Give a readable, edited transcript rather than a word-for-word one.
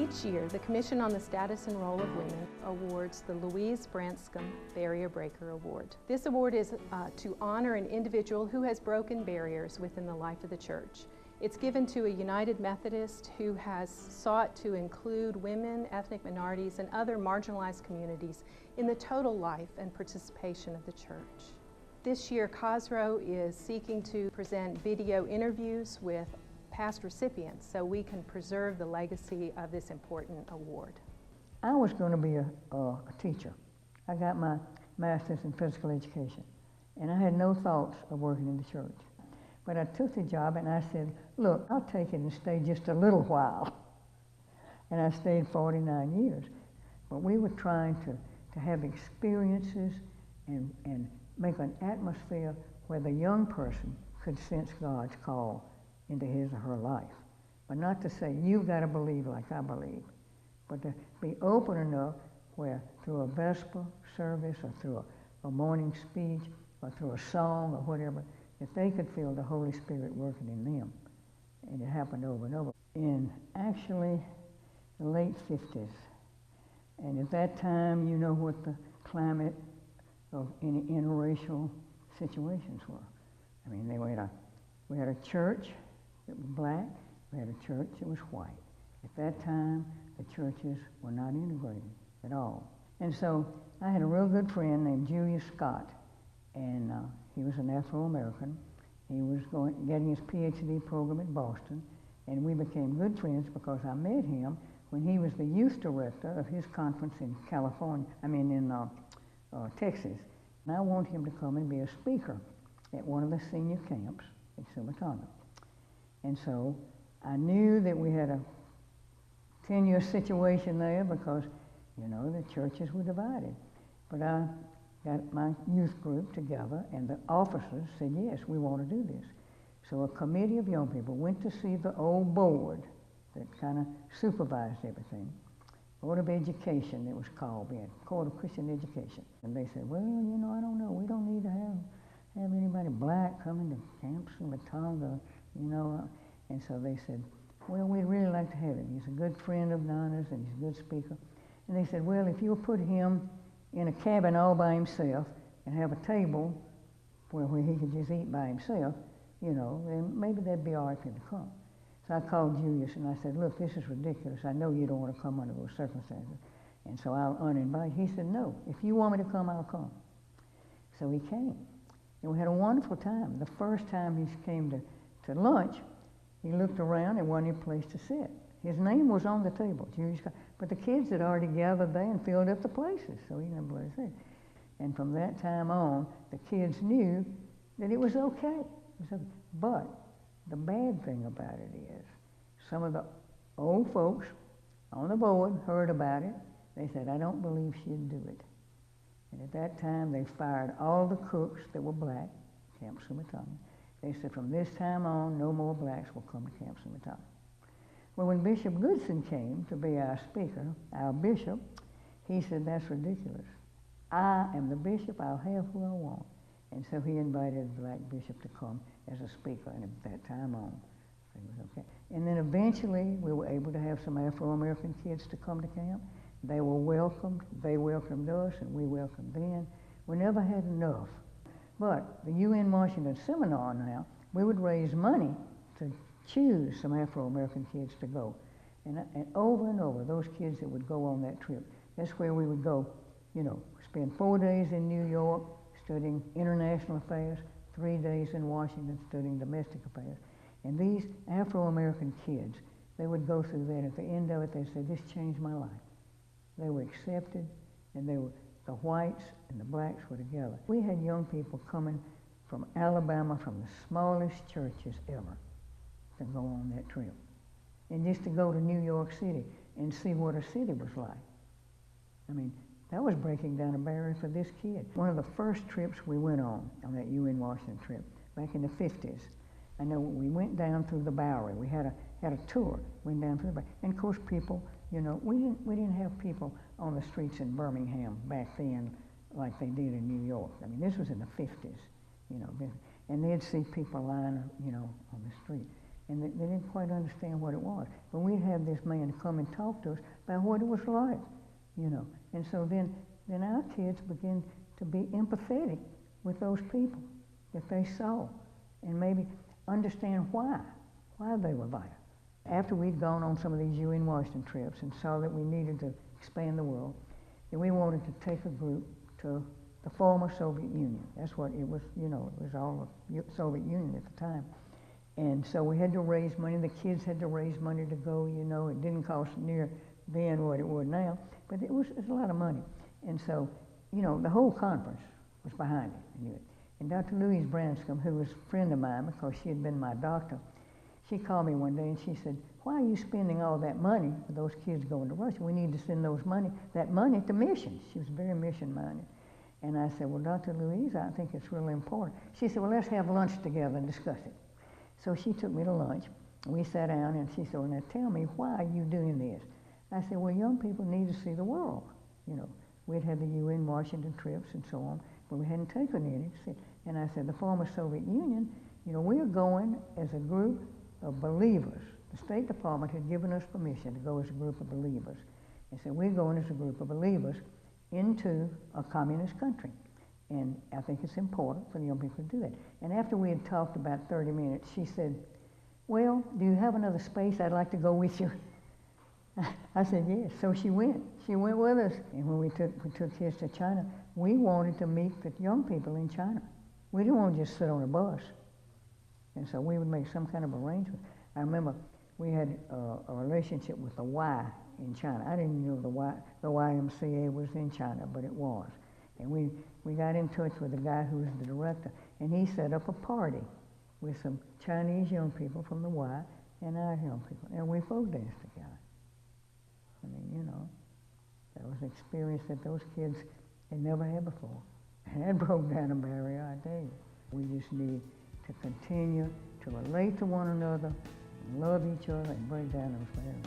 Each year, the Commission on the Status and Role of Women awards the Louise Branscomb Barrier Breaker Award. This award is to honor an individual who has broken barriers within the life of the church. It's given to a United Methodist who has sought to include women, ethnic minorities, and other marginalized communities in the total life and participation of the church. This year, COSROW is seeking to present video interviews with past recipients so we can preserve the legacy of this important award. I was going to be a teacher. I got my master's in physical education, and I had no thoughts of working in the church. But I took the job and I said, look, I'll take it and stay just a little while. And I stayed 49 years. But we were trying to have experiences and make an atmosphere where the young person could sense God's call into his or her life. But not to say, you've got to believe like I believe, but to be open enough where through a vesper service or through a morning speech or through a song or whatever, that they could feel the Holy Spirit working in them. And it happened over and over. In actually the late 50s, and at that time, you know what the climate of any interracial situations were. I mean, we had a church that was black, we had a church that was white. At that time, the churches were not integrated at all. And so I had a real good friend named Julius Scott, and he was an Afro-American. He was getting his PhD program at Boston, and we became good friends because I met him when he was the youth director of his conference in Texas. And I wanted him to come and be a speaker at one of the senior camps at Sumatana. And so I knew that we had a tenuous situation there because, you know, the churches were divided. But I got my youth group together, and the officers said, yes, we want to do this. So a committee of young people went to see the old board that kind of supervised everything. Board of Education, it was called then, Court of Christian Education. And they said, well, you know, I don't know, we don't need to have anybody black coming to Camp Sumatanga, you know. And so they said, well, we'd really like to have him. He's a good friend of Nina's and he's a good speaker. And they said, well, if you'll put him in a cabin all by himself and have a table where he could just eat by himself, you know, then maybe that'd be all right for him to come. So I called Julius and I said, look, this is ridiculous. I know you don't want to come under those circumstances. And so I'll uninvite. He said, no, if you want me to come, I'll come. So he came. And we had a wonderful time. The first time he came to lunch, he looked around and wanted a place to sit. His name was on the table, Julius Scott, but the kids had already gathered there and filled up the places, so he didn't have a place to sit. And from that time on, the kids knew that it was okay. But the bad thing about it is, some of the old folks on the board heard about it. They said, I don't believe she'd do it. And at that time, they fired all the cooks that were black, Camp Sumatana. They said, from this time on, no more blacks will come to Camp Sumatana. Well, when Bishop Goodson came to be our speaker, our bishop, he said, that's ridiculous. I am the bishop, I'll have who I want. And so he invited the black bishop to come as a speaker, and at that time on, it was okay. And then eventually, we were able to have some Afro-American kids to come to camp. They were welcomed, they welcomed us, and we welcomed them. We never had enough. But the UN Washington Seminar now, we would raise money to choose some Afro-American kids to go. And over, those kids that would go on that trip, that's where we would go, you know, spend 4 days in New York studying international affairs, 3 days in Washington studying domestic affairs. And these Afro-American kids, they would go through that. At the end of it, they said, this changed my life. They were accepted, and the whites and the blacks were together. We had young people coming from Alabama, from the smallest churches ever, to go on that trip. And just to go to New York City and see what a city was like. I mean, that was breaking down a barrier for this kid. One of the first trips we went on that UN Washington trip, back in the 50s, I know we went down through the Bowery. We had a tour, went down through the Bowery. And of course people, you know, we didn't have people on the streets in Birmingham back then like they did in New York. I mean, this was in the 50s, you know, and they'd see people lying, you know, on the street. and they didn't quite understand what it was. But we'd have this man come and talk to us about what it was like, you know. And so then our kids began to be empathetic with those people that they saw, and maybe understand why they were there. After we'd gone on some of these UN Washington trips and saw that we needed to expand the world, then we wanted to take a group to the former Soviet Union. That's what it was, you know, it was all the Soviet Union at the time. And so we had to raise money. The kids had to raise money to go, you know. It didn't cost near then what it would now, but it was a lot of money. And so, you know, the whole conference was behind it. And Dr. Louise Branscomb, who was a friend of mine because she had been my doctor, she called me one day and she said, "Why are you spending all that money for those kids going to Russia? We need to send that money to missions." She was very mission-minded. And I said, "Well, Dr. Louise, I think it's really important." She said, "Well, let's have lunch together and discuss it." So she took me to lunch. We sat down and she said, "Well, now tell me, why are you doing this?" I said, "Well, young people need to see the world. You know, we'd had the UN Washington trips and so on, but we hadn't taken any." And I said, "The former Soviet Union, you know, we're going as a group of believers. The State Department had given us permission to go as a group of believers. And said, we're going as a group of believers into a communist country. And I think it's important for the young people to do that." And after we had talked about 30 minutes, she said, "Well, do you have another space? I'd like to go with you." I said, "Yes." So she went. She went with us. And when we took kids to China, we wanted to meet the young people in China. We didn't want to just sit on a bus. And so we would make some kind of arrangement. I remember we had a relationship with the Y in China. I didn't know the YMCA was in China, but it was. And we got in touch with the guy who was the director, and he set up a party with some Chinese young people from the Y and our young people, and we folk danced together. I mean, you know, that was an experience that those kids had never had before. And that broke down a barrier, I tell you. We just need to continue to relate to one another, and love each other, and break down those barriers.